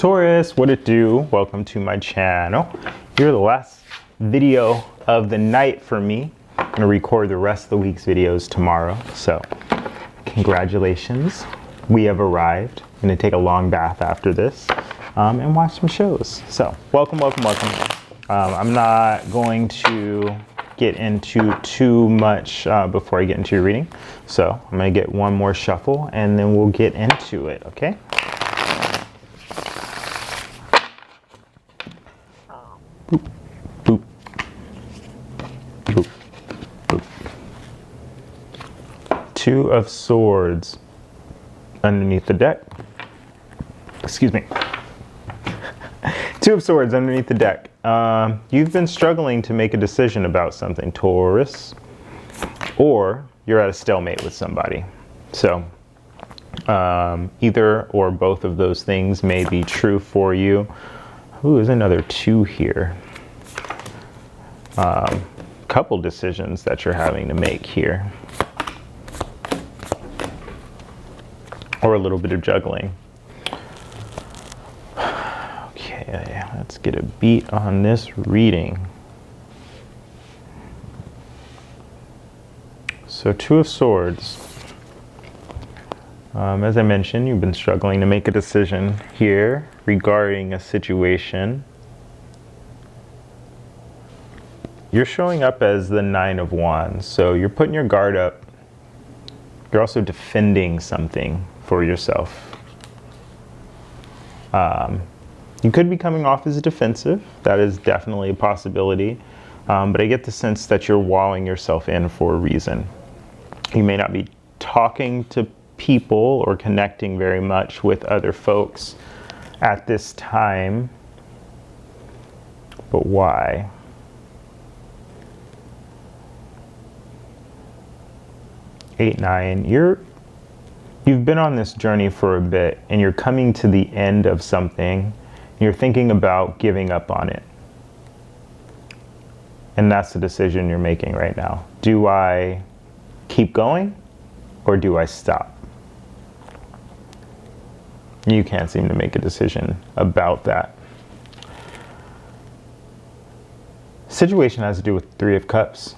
Taurus, what it do? Welcome to my channel. You're the last video of the night for me. I'm gonna record the rest of the week's videos tomorrow. So congratulations, we have arrived. I'm gonna take a long bath after this and watch some shows. So welcome. I'm not going to get into too much before I get into your reading. So I'm gonna get one more shuffle and then we'll get into it, okay? Boop, boop, boop, boop. Two of Swords underneath the deck. Excuse me. Two of Swords underneath the deck. You've been struggling to make a decision about something, Taurus, or you're at a stalemate with somebody. So either or both of those things may be true for you. Ooh, there's another two here. Couple decisions that you're having to make here. Or a little bit of juggling. Okay, let's get a beat on this reading. So Two of Swords. As I mentioned, you've been struggling to make a decision here regarding a situation. You're showing up as the Nine of Wands, so you're putting your guard up. You're also defending something for yourself. You could be coming off as defensive. That is definitely a possibility. But I get the sense that you're walling yourself in for a reason. You may not be talking to people or connecting very much with other folks at this time. But why? Eight, nine. You've been on this journey for a bit and you're coming to the end of something. You're thinking about giving up on it. And that's the decision you're making right now. Do I keep going or do I stop? You can't seem to make a decision about that. Situation has to do with Three of Cups.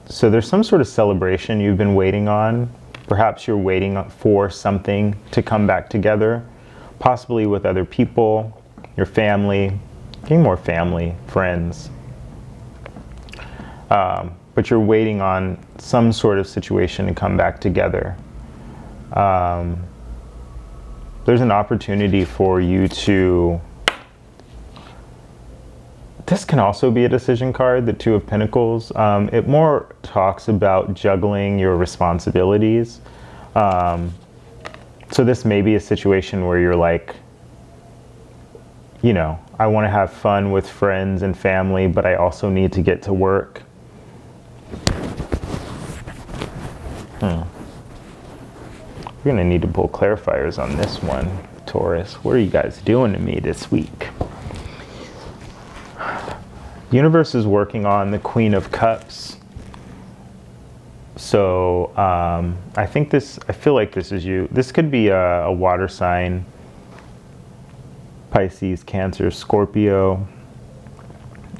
So there's some sort of celebration you've been waiting on. Perhaps you're waiting for something to come back together, possibly with other people, your family, getting more family, friends. But you're waiting on some sort of situation to come back together. There's an opportunity for you to... This can also be a decision card, the Two of Pentacles. It more talks about juggling your responsibilities. So this may be a situation where you're like, you know, I want to have fun with friends and family, but I also need to get to work. We're going to need to pull clarifiers on this one, Taurus. What are you guys doing to me this week? Universe is working on the Queen of Cups. So I feel like this is you. This could be a water sign. Pisces, Cancer, Scorpio.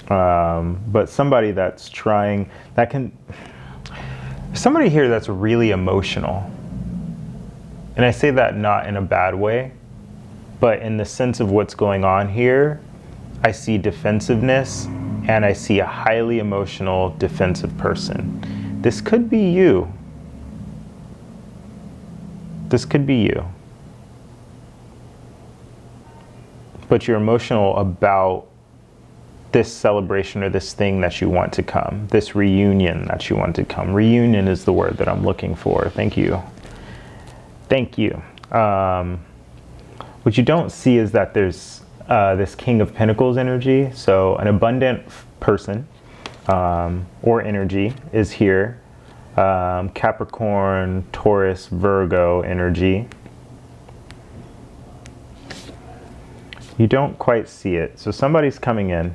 But somebody that's trying, somebody here that's really emotional. And I say that not in a bad way, but in the sense of what's going on here, I see defensiveness and I see a highly emotional, defensive person. This could be you. This could be you. But you're emotional about this celebration or this thing that you want to come, this reunion that you want to come. Reunion is the word that I'm looking for. Thank you. Thank you. What you don't see is that there's this King of Pentacles energy. So an abundant person or energy is here. Capricorn, Taurus, Virgo energy. You don't quite see it. So somebody's coming in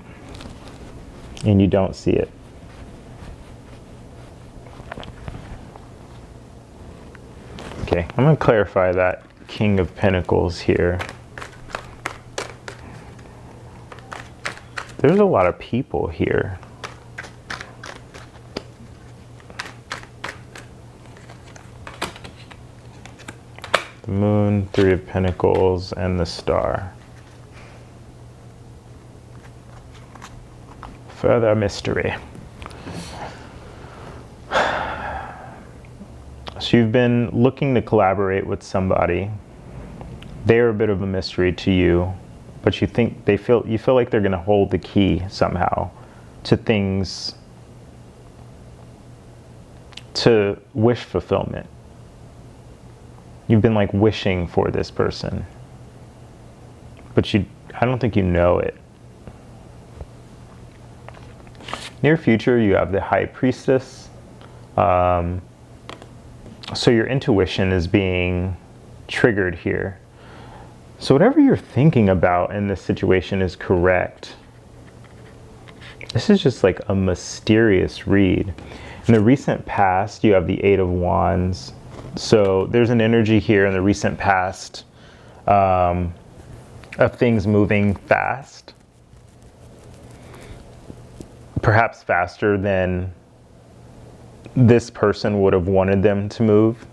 and you don't see it. Okay, I'm going to clarify that King of Pentacles here. There's a lot of people here. The Moon, Three of Pentacles, and the Star. Further mystery. So you've been looking to collaborate with somebody. They're a bit of a mystery to you, but you feel like they're going to hold the key somehow to things, to wish fulfillment. You've been like wishing for this person, but I don't think you know it. Near future, you have the High Priestess. So your intuition is being triggered here. So whatever you're thinking about in this situation is correct. This is just like a mysterious read. In the recent past, you have the Eight of Wands. So there's an energy here in the recent past of things moving fast. Perhaps faster than this person would have wanted them to move.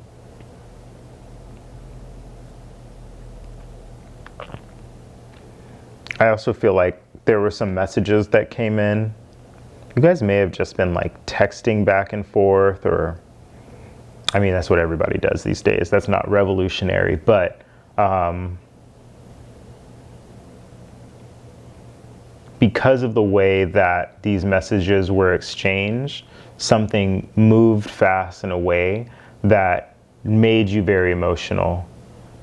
I also feel like there were some messages that came in. You guys may have just been like texting back and forth, or I mean, that's what everybody does these days. That's not revolutionary, but because of the way that these messages were exchanged, something moved fast in a way that made you very emotional,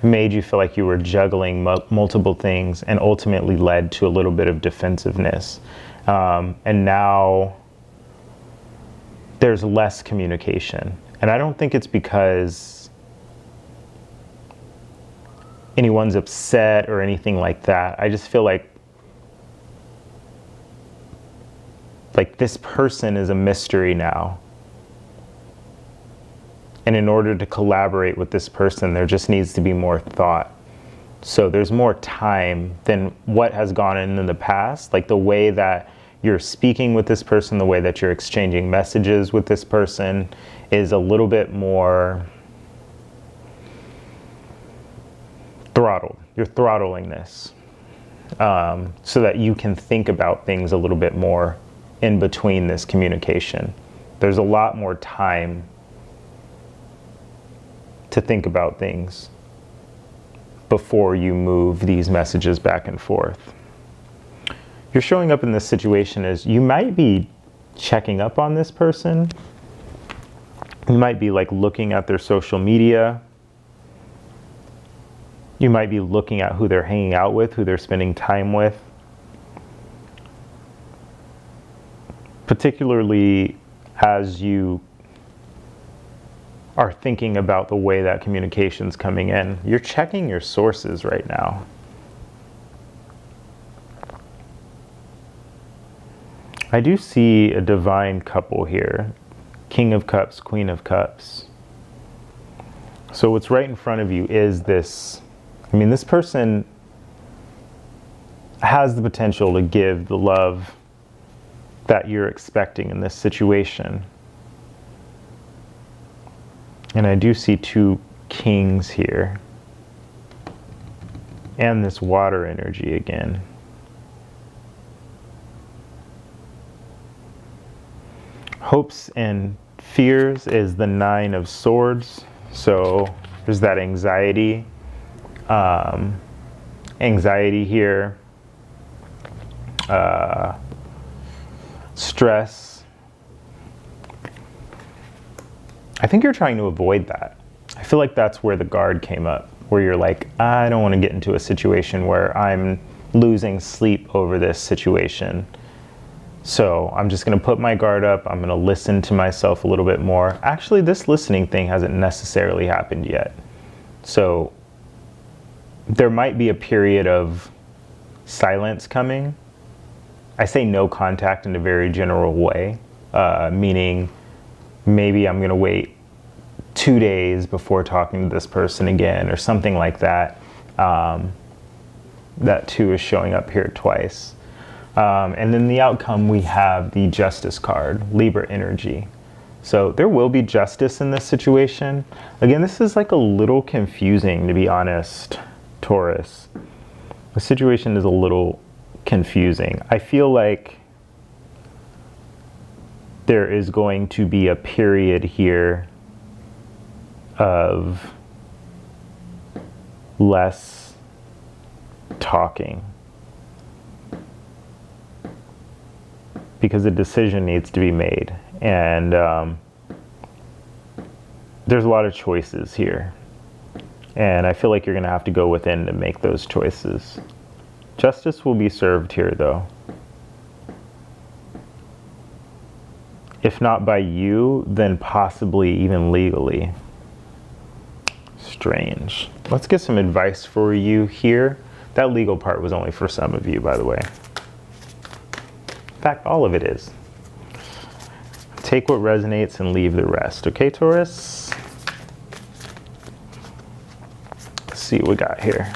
made you feel like you were juggling multiple things, and ultimately led to a little bit of defensiveness. And now there's less communication. And I don't think it's because anyone's upset or anything like that. I just feel like this person is a mystery now. And in order to collaborate with this person, there just needs to be more thought. So there's more time than what has gone in the past. Like the way that you're speaking with this person, the way that you're exchanging messages with this person is a little bit more throttled. You're throttling this so that you can think about things a little bit more in between this communication. There's a lot more time to think about things before you move these messages back and forth. You're showing up in this situation as you might be checking up on this person. You might be like looking at their social media. You might be looking at who they're hanging out with, who they're spending time with. Particularly as you are thinking about the way that communication's coming in. You're checking your sources right now. I do see a divine couple here. King of Cups, Queen of Cups. So what's right in front of you is this, I mean, this person has the potential to give the love that you're expecting in this situation. And I do see two kings here. And this water energy again. Hopes and fears is the Nine of Swords. So there's that anxiety. Anxiety here. Stress. I think you're trying to avoid that. I feel like that's where the guard came up, where you're like, I don't want to get into a situation where I'm losing sleep over this situation. So I'm just going to put my guard up. I'm going to listen to myself a little bit more. Actually, this listening thing hasn't necessarily happened yet. So there might be a period of silence coming. I say no contact in a very general way, meaning maybe I'm going to wait 2 days before talking to this person again or something like that. That too is showing up here twice. And then the outcome, we have the Justice card, Libra energy. So there will be justice in this situation. Again, this is like a little confusing, to be honest, Taurus. The situation is a little confusing. I feel like there is going to be a period here of less talking, because a decision needs to be made, and there's a lot of choices here, and I feel like you're going to have to go within to make those choices. Justice will be served here, though. If not by you, then possibly even legally. Strange. Let's get some advice for you here. That legal part was only for some of you, by the way. In fact, all of it is. Take what resonates and leave the rest. Okay, Taurus? Let's see what we got here.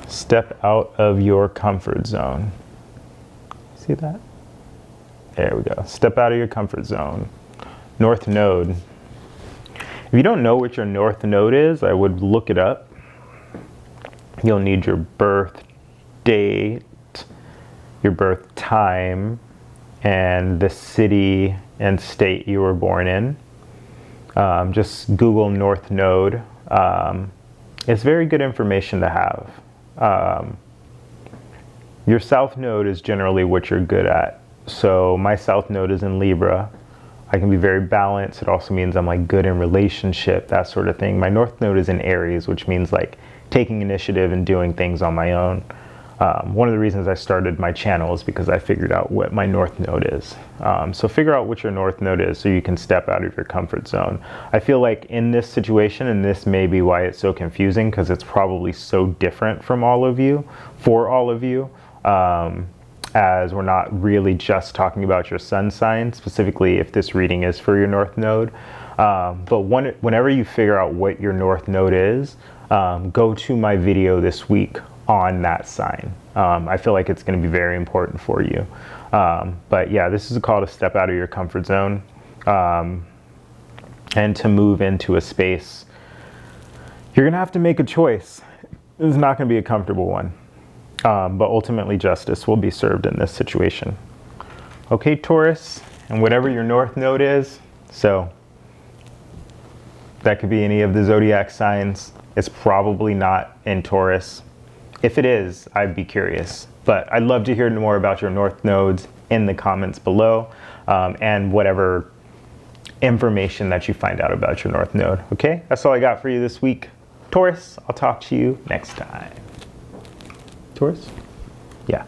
Step out of your comfort zone. See that? There we go. Step out of your comfort zone. North Node. If you don't know what your North Node is, I would look it up. You'll need your birth date, your birth time, and the city and state you were born in. Just Google North Node. It's very good information to have. Your South Node is generally what you're good at. So my South Node is in Libra. I can be very balanced. It also means I'm like good in relationship, that sort of thing. My North Node is in Aries, which means like taking initiative and doing things on my own. One of the reasons I started my channel is because I figured out what my North Node is. So figure out what your North Node is so you can step out of your comfort zone. I feel like in this situation, and this may be why it's so confusing, because it's probably so different from all of you, for all of you, as we're not really just talking about your sun sign, specifically if this reading is for your North Node. But whenever you figure out what your North Node is, go to my video this week on that sign. I feel like it's going to be very important for you. But yeah, this is a call to step out of your comfort zone and to move into a space. You're going to have to make a choice. This is not going to be a comfortable one. But ultimately justice will be served in this situation. Okay, Taurus, and whatever your North Node is, so that could be any of the zodiac signs. It's probably not in Taurus. If it is, I'd be curious. But I'd love to hear more about your North Nodes in the comments below, and whatever information that you find out about your North Node. Okay, that's all I got for you this week. Taurus, I'll talk to you next time. Taurus? Yeah.